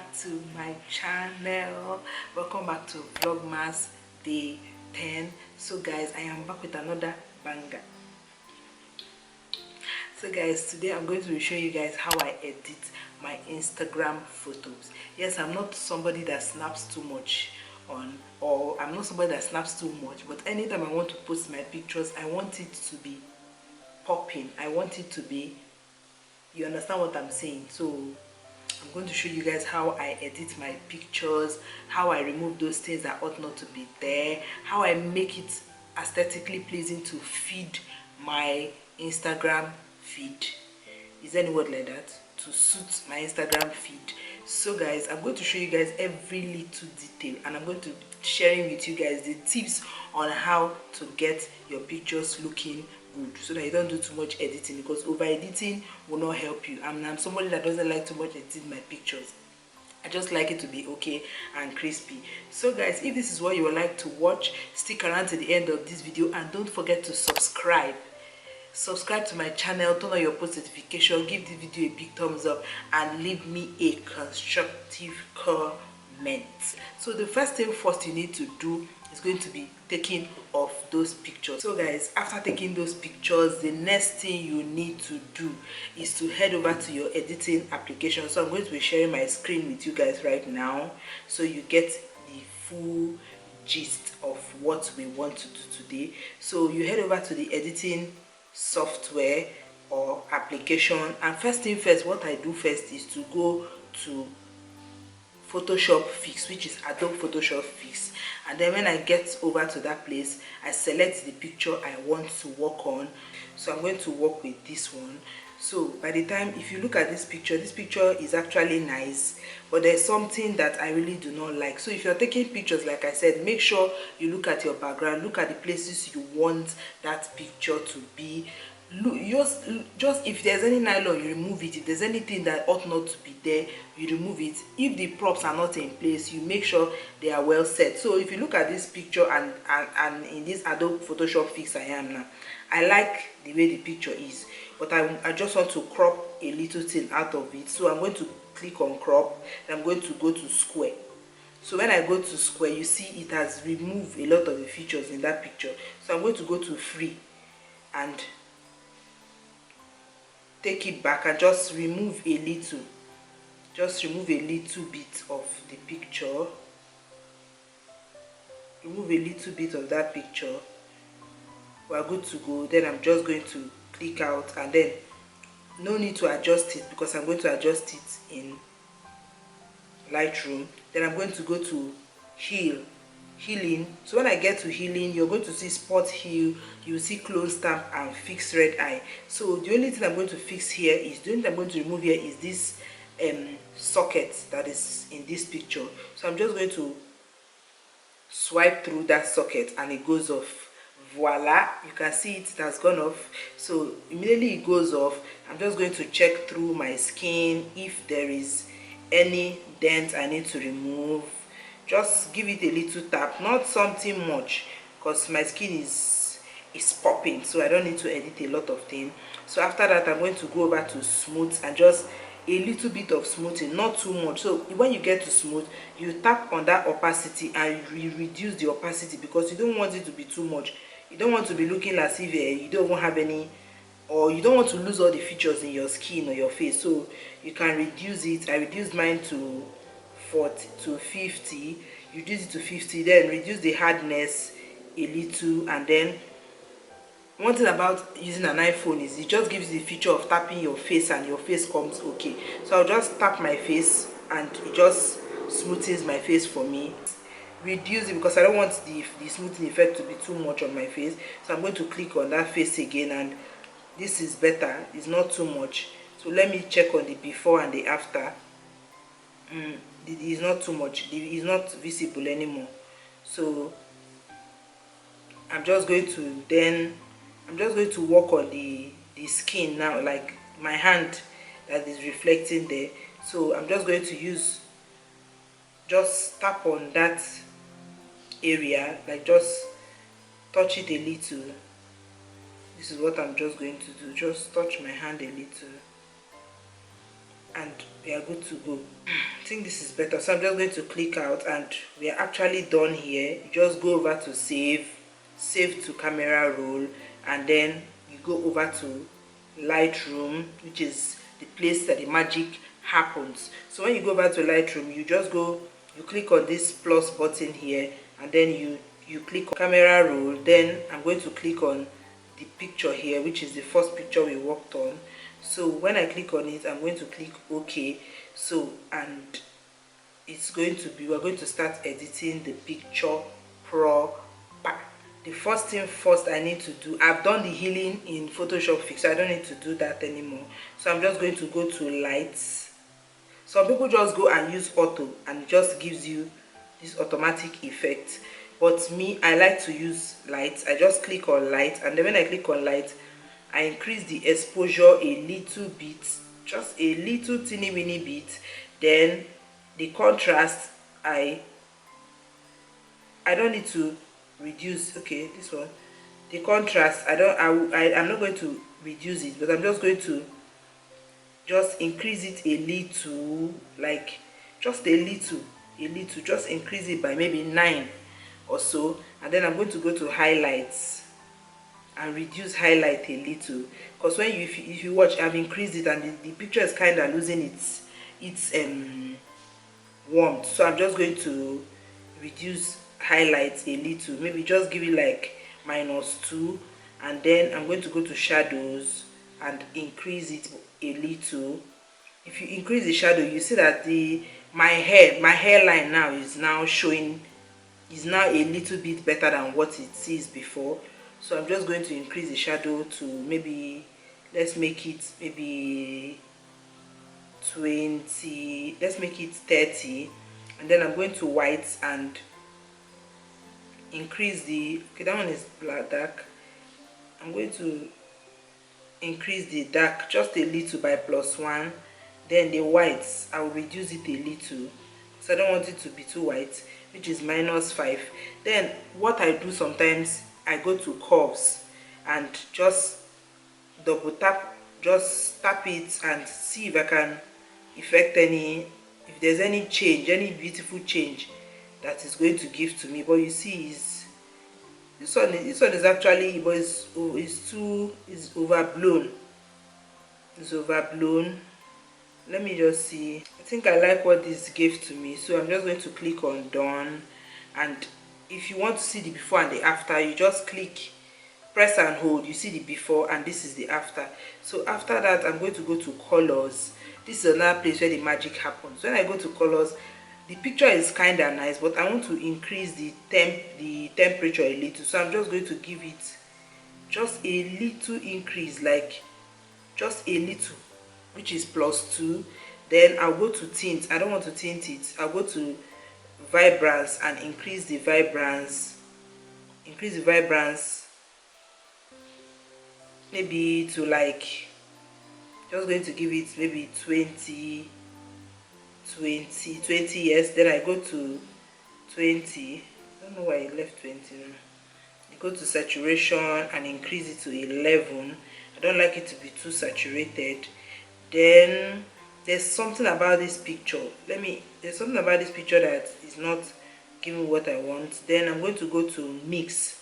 back to my channel. Welcome back to Vlogmas Day 10. So guys, I am back with another banger. So guys, today I'm going to show you guys how I edit my Instagram photos. Yes, I'm not somebody that snaps too much or I'm not somebody that snaps too much, but anytime I want to post my pictures, I want it to be popping. I want it to be, you understand what I'm saying? So I'm going to show you guys how I edit my pictures, how I remove those things that ought not to be there, how I make it aesthetically pleasing to feed my Instagram feed. Is there any word like that? To suit my Instagram feed. So guys, I'm going to show you guys every little detail, and I'm going to sharing with you guys the tips on how to get your pictures looking good, so that you don't do too much editing, because over editing will not help you. I'm somebody that doesn't like too much editing my pictures. I just like it to be okay and crispy. So guys, if this is what you would like to watch, stick around to the end of this video, and don't forget to subscribe to my channel, turn on your post notification, give this video a big thumbs up, and leave me a constructive comment. So the first thing you need to do is going to be taking off those pictures. So guys, after taking those pictures, the next thing you need to do is to head over to your editing application. So I'm going to be sharing my screen with you guys right now, so you get the full gist of what we want to do today. So you head over to the editing software or application, and first thing first, what I do first is to go to Photoshop Fix, which is Adobe Photoshop Fix, and then when I get over to that place, I select the picture I want to work on. So I'm going to work with this one. So by the time, if you look at this picture is actually nice, but there's something that I really do not like. So if you're taking pictures, like I said, make sure you look at your background, look at the places you want that picture to be. Look, just if there's any nylon, you remove it. If there's anything that ought not to be there, you remove it. If the props are not in place, you make sure they are well set. So if you look at this picture and in this Adobe Photoshop Fix I am now, I like the way the picture is, but I just want to crop a little thing out of it. So I'm going to click on crop, and I'm going to go to square. So when I go to square, you see it has removed a lot of the features in that picture. So I'm going to go to free and take it back and just remove a little bit of the picture. Remove a little bit of that picture. We are good to go. Then I'm just going to click out, and then no need to adjust it, because I'm going to adjust it in Lightroom. Then I'm going to go to healing. So when I get to healing, you're going to see spot heal, you will see clone stamp and fix red eye. So the only thing I'm going to fix here is, the only thing I'm going to remove here is this socket that is in this picture. So I'm just going to swipe through that socket and it goes off. Voila, you can see it has gone off. So immediately it goes off, I'm just going to check through my skin if there is any dent I need to remove. Just give it a little tap, not something much, because my skin is popping, so I don't need to edit a lot of things. So after that, I'm going to go over to smooth, and just a little bit of smoothing, not too much. So when you get to smooth, you tap on that opacity and you reduce the opacity, because you don't want it to be too much. You don't want to be looking as if you don't have any, or you don't want to lose all the features in your skin or your face. So you can reduce it. I reduced mine to 40 to 50. Reduce it to 50, then reduce the hardness a little. And then one thing about using an iPhone is it just gives you the feature of tapping your face and your face comes okay. So I'll just tap my face and it just smoothens my face for me. Reduce it because I don't want the smoothing effect to be too much on my face. So I'm going to click on that face again, and this is better, it's not too much. So let me check on the before and the after. It is not too much, it is not visible anymore. So I'm just going to work on the skin now, like my hand that is reflecting there. So I'm just going to just tap on that area, like just touch it a little. This is what I'm just going to do, just touch my hand a little. and we are good to go. I think this is better, so I'm just going to click out and we are actually done here. You just go over to save to camera roll, and then you go over to Lightroom, which is the place that the magic happens. So when you go over to Lightroom, you just go, you click on this plus button here, and then you click on camera roll. Then I'm going to click on the picture here, which is the first picture we worked on. So when I click on it, I'm going to click OK. So, and it's going to be, we're going to start editing the picture proper. The first thing first I need to do, I've done the healing in Photoshop Fix, so I don't need to do that anymore. So I'm just going to go to lights. Some people just go and use auto and it just gives you this automatic effect, but me, I like to use lights. I just click on light, and then when I click on light, I increase the exposure a little bit, just a little teeny weeny bit. Then the contrast, I don't need to reduce. Okay, this one, the contrast, I'm not going to reduce it, but I'm just going to just increase it a little, like just a little, just increase it by maybe 9 or so. And then I'm going to go to highlights and reduce highlight a little, because when you, if you watch, I've increased it and the picture is kind of losing its warmth. So I'm just going to reduce highlights a little, maybe just give it like -2, and then I'm going to go to shadows and increase it a little. If you increase the shadow, you see that my hairline now is now showing, is now a little bit better than what it sees before. So I'm just going to increase the shadow to maybe, let's make it maybe 20, let's make it 30, and then I'm going to white and increase the, okay, that one is black dark. I'm going to increase the dark just a little by +1. Then the whites, I will reduce it a little, so I don't want it to be too white, which is -5. Then what I do sometimes, I go to curves and just double tap, just tap it and see if I can effect any, if there's any change, any beautiful change that is going to give to me. But you see, is this one is actually, but it's overblown. It's overblown. Let me just see. I think I like what this gave to me, so I'm just going to click on done. And if you want to see the before and the after, you just click, press and hold, you see the before, and this is the after. So after that, I'm going to go to colors. This is another place where the magic happens. When I go to colors, the picture is kind of nice, but I want to increase the temperature a little. So I'm just going to give it just a little increase, like just a little, which is +2. Then I'll go to tint. I don't want to tint it. I'll go to vibrance and increase the vibrance. Maybe to like, just going to give it maybe 20, yes. Then I go to 20. I don't know why I left 20 now. I go to saturation and increase it to 11. I don't like it to be too saturated. Then there's something about this picture. There's something about this picture that is not giving what I want. Then I'm going to go to mix.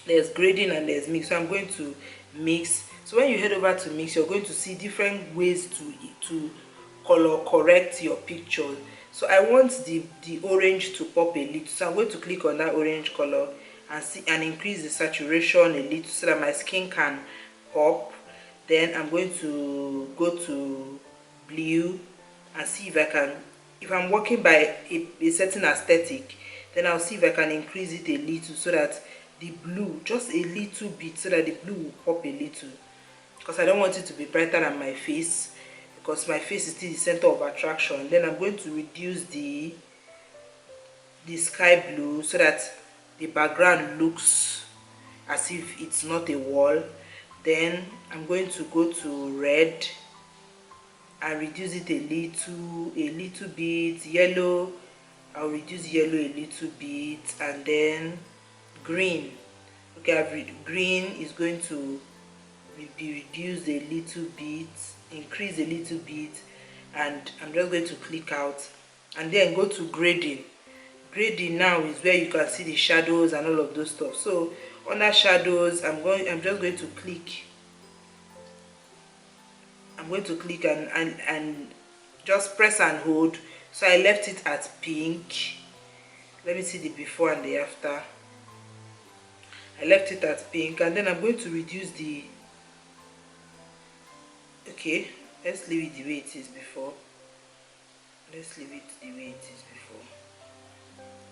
There's grading and there's mix. So I'm going to mix. So when you head over to mix, you're going to see different ways to color correct your picture. So I want the orange to pop a little. So I'm going to click on that orange color and see and increase the saturation a little so that my skin can pop. Then I'm going to go to blue and see if I can, if I'm working by a certain aesthetic, then I'll see if I can increase it a little so that the blue, just a little bit, so that the blue will pop a little, because I don't want it to be brighter than my face, because my face is still the center of attraction. Then I'm going to reduce the sky blue so that the background looks as if it's not a wall. Then I'm going to go to red and reduce it a little bit. Yellow, I'll reduce yellow a little bit. And then green, okay, green is going to be reduced a little bit. increase a little bit, and I'm just going to click out and then go to grading. Grading now is where you can see the shadows and all of those stuff. So under shadows, I'm just going to click. I'm going to click and just press and hold. So I left it at pink. Let me see the before and the after. I left it at pink, and then I'm going to reduce the, okay, let's leave it the way it is before. Let's leave it the way it is before.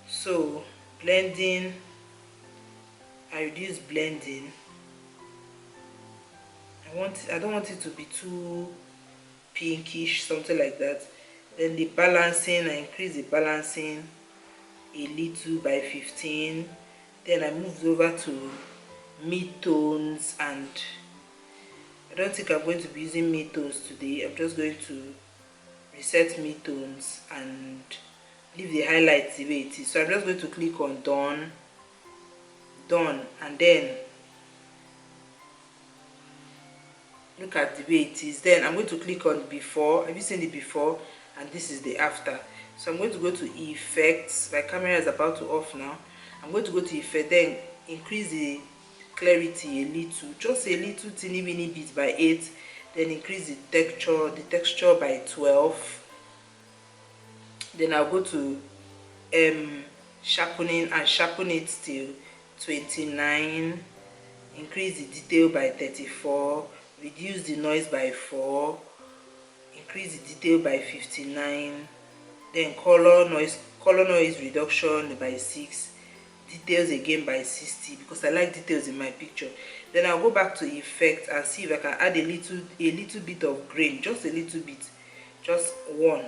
So blending, I reduce blending. I don't want it to be too pinkish, something like that. Then the balancing, I increase the balancing a little by 15. Then I moved over to mid-tones, and I don't think I'm going to be using mid-tones today. I'm just going to reset mid-tones and leave the highlights the way it is. So I'm just going to click on done, and then look at the way it is. Then I'm going to click on before. Have you seen the before? And this is the after. So I'm going to go to effects. My camera is about to off now. I'm going to go to effect, then increase the clarity a little, just a little teeny weeny bit by 8. Then increase the texture by 12. Then I'll go to sharpening and sharpen it till 29. Increase the detail by 34. Reduce the noise by 4. Increase the detail by 59. Then color noise reduction by 6. Details again by 60, because I like details in my picture. Then I'll go back to effect and see if I can add a little bit of grain, just a little bit, just one.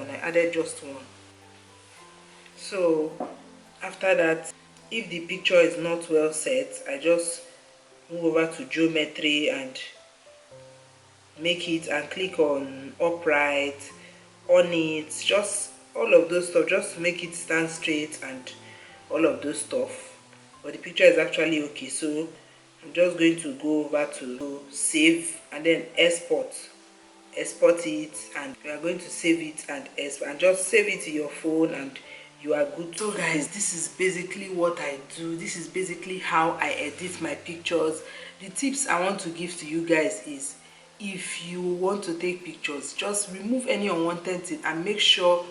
I added just one. So after that, if the picture is not well set, I just move over to geometry and make it, and click on upright, on it, just all of those stuff, just to make it stand straight and all of those stuff. But the picture is actually okay, so I'm just going to go over to save and then export it, and we are going to save it and export, and just save it to your phone and you are good. So guys, this is basically what I do. This is basically how I edit my pictures. The tips I want to give to you guys is, if you want to take pictures, just remove any unwanted thing and make sure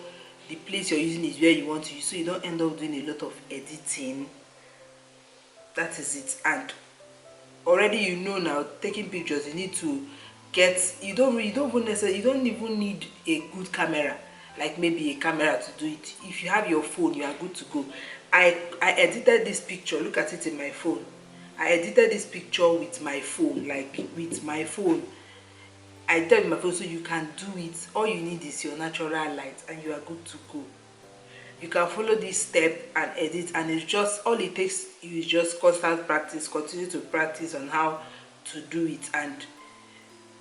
the place you're using is where you want to use, so you don't end up doing a lot of editing. That is it. And already you know now, taking pictures, you need to get, you don't even need a good camera, like maybe a camera to do it. If you have your phone, you are good to go. I edited this picture, look at it in my phone. I edited this picture with my phone, like with my phone. I did it with my phone, so you can do it. All you need is your natural light and you are good to go. You can follow this step and edit, and it's just, all it takes you is just constant practice. Continue to practice on how to do it, and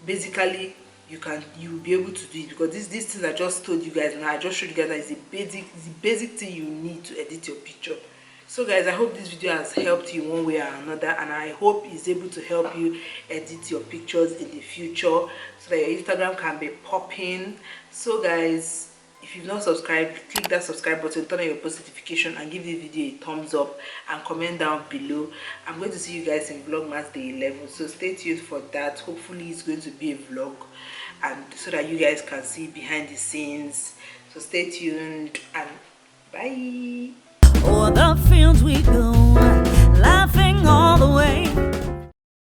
basically you'll be able to do it, because this thing I just told you guys now, I just showed you guys that is the basic thing you need to edit your picture. So guys, I hope this video has helped you one way or another, and I hope it's able to help you edit your pictures in the future so that your Instagram can be popping. So guys, if you've not subscribed, click that subscribe button, turn on your post notification, and give this video a thumbs up and comment down below. I'm going to see you guys in Vlogmas Day 11, so stay tuned for that. Hopefully it's going to be a vlog, and so that you guys can see behind the scenes. So stay tuned and bye. Oh, the fields we go